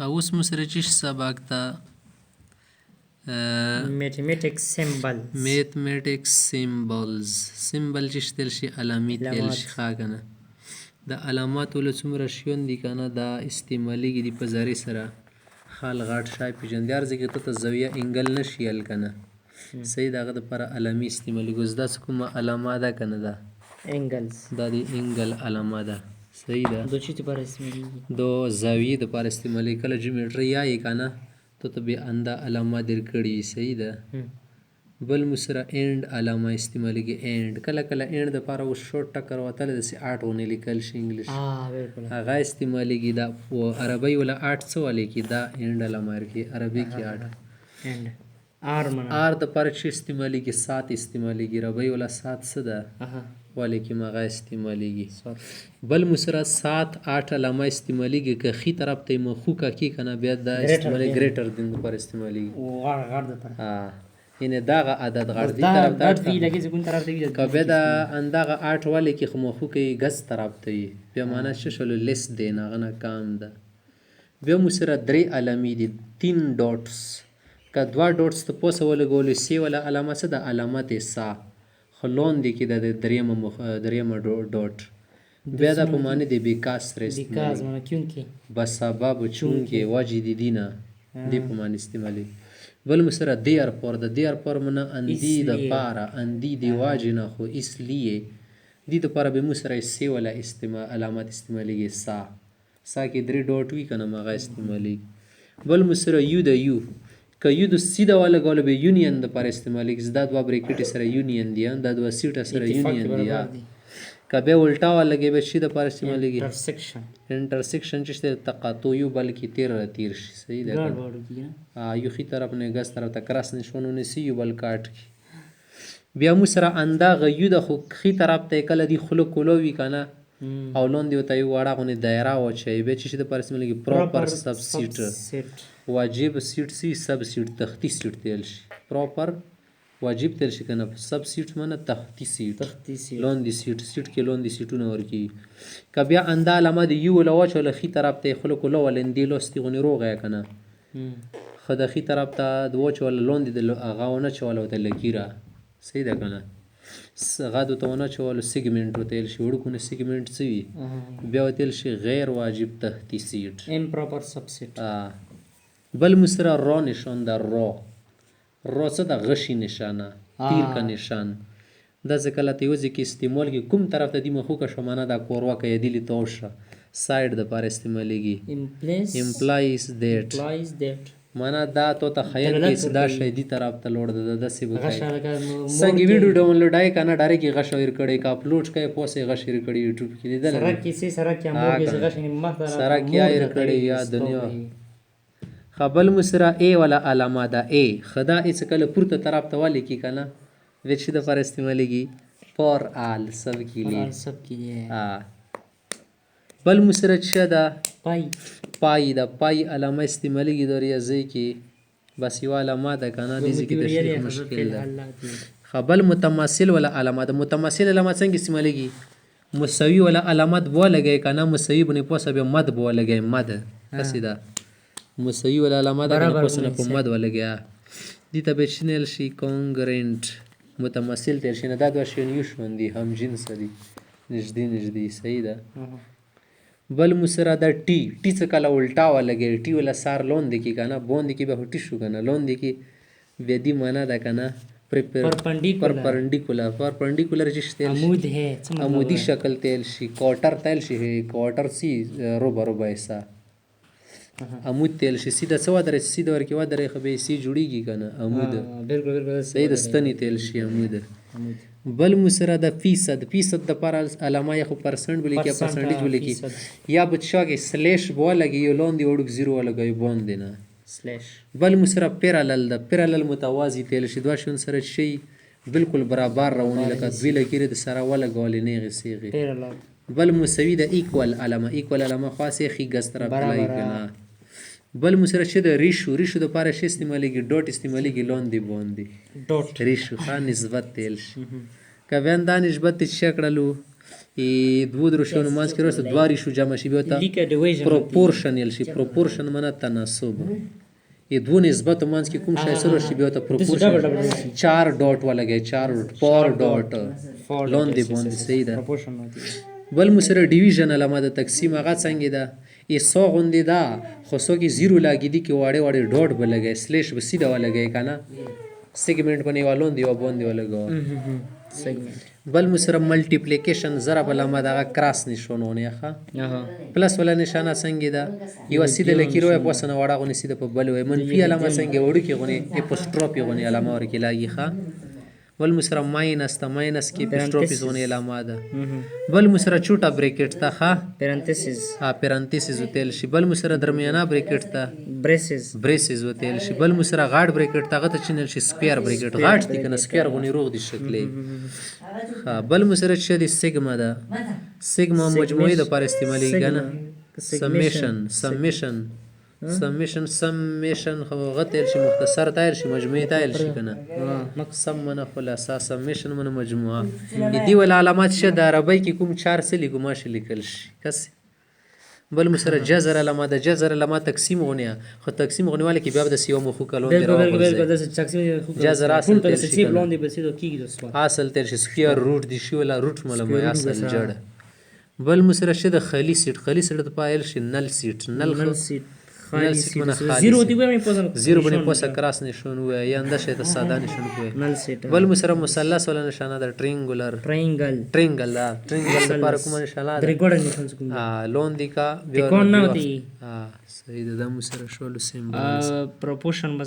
اوس مو سره چې سبق ته mathematics symbols mathematics symbols سیمبل چې تل شي علامې تل شي ښه کنه د علاماتو له څومره شیون دي کنه دا استعمالیږي دي په ذرې سره خال غاټ شای پیژندې هر ځای کې ته زاویه انګل نشي حل کنه صحیح دغه دپاره علامې استعمالیږي اوس داسې کومه علامه ده کنه دا angles دا د انګل علامه ده صحیح ده دو چی لپاره استعمالیږي دو زاویې دپاره استعمالیږي کله جیومټري یایې کنه ته بې انده علامه در کړي صحیح ده بل مو سره اینډ علامه استعمالیږي اینډ کله کله اینډ دپاره اوس شورټ ټکر وتلی داسې آټ غوندې لیکل شي انګلیش هغه استعمالیږي دا عربۍ ولا آټ څه والی کې دا اینډ علامه ورکړي عربي کې آټ آر دپاره چې استعمالیږي سات استعمالیږي ربۍ ولا سات څه ده والی کې هغه استعمالیږي بل مو سره سات آټ علامه استعمالیږي که ښي طرف ته یې مخوکه کي که نه بیا دا استعمالی ګریټر دین دپاره استعمالیږي یعنې دغه عدد غټ دي که بیا د همدغه آټ والی کې خو مخوکه یې ګز طرف ته وي بیا معنا څه شولو لیس دی نه هغه نه کم ده بیا مو سره درې علامې دي 3 ډاټس که 2 ډاټس ته پوسه ولګولو سی والا علامه څه ده علامت سا خو لاندې کې د دریمه ډاټ بیا دا په معنی دی بیکاز سره استعمالیږي بسبب چونکې وجه د دي نه دې په معنی استعمالیږي بل مو سره دیر پر د دیر پر منه اندی د پاره اندی دی واجه نه خو اسلیه دې دپاره به مو سره سی والا علامت استعمالیږي سا کې 3 ډاټ وي که نه هغه استعمالیږي بل مو سره یو د یو که یو د سیده ولګولو به یونین دپاره استعمالیږي دا 2 بریکټې سره یونین دي دا 2 سیټه سره یونین دي که بیا الټا ولګوي به شي دپاره استعمالیږي انټرسیکشن چې دی تقاطع یو بل کې تیر شي صحیح ده یو ښي طرف نه ګز طرف ته کراس نشون ونیسي یو بل کاټ کړي بیا مو سره انداغه یو د خو ښي طرف ته یې کله دي خوله کولو وي که نه او لاندې ورته یو وړه غوندې دایره واچوي بیا چې شي دپاره استعمالیږي پراپر سبسیټ واجب سیټ سی سب سیټ تختی سیټ تیل شي پراپر واجب تیل شي که نه سب سیټ معنی تختی سیټ لاندې سیټ کې لاندې سیټونه ورکوي که بیا انده علامه د یو له واچوله ښي طرف ته یې خوله کوله ولندې لوستې غوندې روغه یې که نه ښه د ښي طرف ته د واچوله لاندې د هغه ونه چوله ورته لکیره صحیح ده که نه هغه د ورته ونه چولو سیګمنټ ورته ویل شي وړوکونه سیګمنټ څه وي بیا ورته ویل شي غیر واجب تختی سیټ بل مو سره را نشان ده را څه ده غشي نشانه تیر که نشان داسې کله ته یو ځای کې استعمال کې کوم طرف ته دي مخوکه شوه معنا دا کوروا که یدي لیتو شه سایډ دپاره استعمالیږي امپلایز دیټ معنا دا تو ته خیال کې دا شی دي طرف ته لوړ ده داسې به کوي څنګه ویډیو ډاونلوډ که نه ډایرکټ یې غش ور کړی که اپلوډ کوې پوسې غش ور کړی یوټیوب کې لیدلی سرک یا ور کړی یا دنیا بل مو سره ای والا علامه ده ای خدا ای څه کله پورته طرف ته ولیکي که نه بیا چې دپاره استعمالیږي فار آل سب کې لیے بل مو سره څه ده پای ده پای علامه استعمالیږي د ریاضۍ کې بس یوه علامه ده که نه دې ځای کې تشریح مشکل ده بل متماثل والا علامه ده متماثل علامه څنګه استعمالیږي مساوي والا علامت به ولګوي که نه مساوي باندې پوسه بیا مد به ولګوي مد هسې ده مساوي والا علامه ده که نه پوسه نه په مد ولګوي دې ته به چې نیل شي کانګرنټ متماثل تیر شي نه دا 2 شیان یو شان دي هم جنسه دي نږدې صحیح ده بل مو سره دا ټي څه کله الټا ولګوي ټي والا سار لاندې کې که نه باندې کې به خو ټي شو که نه لاندې کې بیا دې معنا ده که نه پرپنډیکولر چې تیل شي عمودي شکل تیل شي کوارټر تیل شي کوارټر سی روبه ایسا عمود تیل شي سیده څه ودرې سیده ورکې ودرې خو بیا سی جوړیږي که نه عمود صحیح د ستنې تیل شي عمود بل مو سره د فیصد دپاره علامه یا خو پرسنټ به لیکي یا پرسنټیج به لیکي یا به شا کې سلیش به ولګي یو لاندې وړوک زیرو ولګوي باندې نه بل مو سره پیرالل ده پیرالل متوازي تیل شي 2 شیان سره شي بالکل برابر رواني لکه 2 لکیرې د سره ولګولې نیغې سیغې بل مساوي د ایکوال علامه خاصې ښي ګز طرف ته لایي که نه بل مو سره چې د ریشو دپاره شی استعمالیږي ډاټ استعمالیږي لاندې باندې ریشو ښه نسبت تیل شي که بیا دا نسبت چې څه کړلو دوه درو شیانو منځ کې وروسته دوه ریشو جمع شي بیا ته لیکه ډیویژن پروپورشنل شي پروپورشن معنا تناسب دوه نسبتو منځ کې کوم شی سره شي بیا ته پروپورشن 4 ډاټ ولګي 4 4 ډاټ لاندې باندې صحیح ده پروپورشن ہوتی بل مو سره ډیویژن علامه د تقسیم هغه څنګه ده ای 100 غوندې ده خو څو کې زیرو لاګې دي کې واړې واړې ډاټ به لګي سلیش به سیده ولګي کنه سیګمنټ باندې والون دی او باندې ولګو سیگمنٹ بل مو سره ملټیپلیکیشن ضرب علامه دغه کراس نشونونه ښه پلس ولا نشانه څنګه ده یو سیده لکیرو په وسنه وړه غونې سیده په بل وای منفي علامه څنګه وړو کې غونې اپوسټروفي غونې علامه ورکې لاګي ښه بل مسره ماینس ته ماینس کې اپوسټروفي غونې علامه ده بل مسره چوټا بریکټ ته ښه پیرنتسز پیرنتسز وتل شي بل مسره درمیانه بریکټ ته بریسز وتل شي بل مسره غاړ بریکټ ته غته چینل شي سکوير بریکټ غاټ دي کنه سکوير غونې روغ دي شکلې بل مسره چې د سیګما ده سیګما مجموعي د پر استعمالي کنه سمیشن خو غتل شي مختصر تایر شي مجموعي تایر شي کنه سم من خلاصه سمیشن من مجموعه دي ول علامات شه د عربی کې کوم 4 سلی ګماش لیکل شي کس بل مسره جذر علامه د جذر علامه تقسیم غونیا خو تقسیم غونواله کې بیا د سیو مخو کلون دی راو جذر اصل تل شي اصل تل شي سکوير روټ دی شي ولا روټ مله اصل جړ بل مسره شه د خلی سیټ د پایل شي نل سیټ زیرو دی وای په زیرو باندې پوسه کراس نشون وای یا انده شه ته ساده نشون وای بل مسره مثلث ولا نشانه ده ټرینګل لپاره کوم نشانه ده ریکورډ نشان کوم لون دی کا کون نه دی صحیح ده مسره شول سیمبل پروپورشن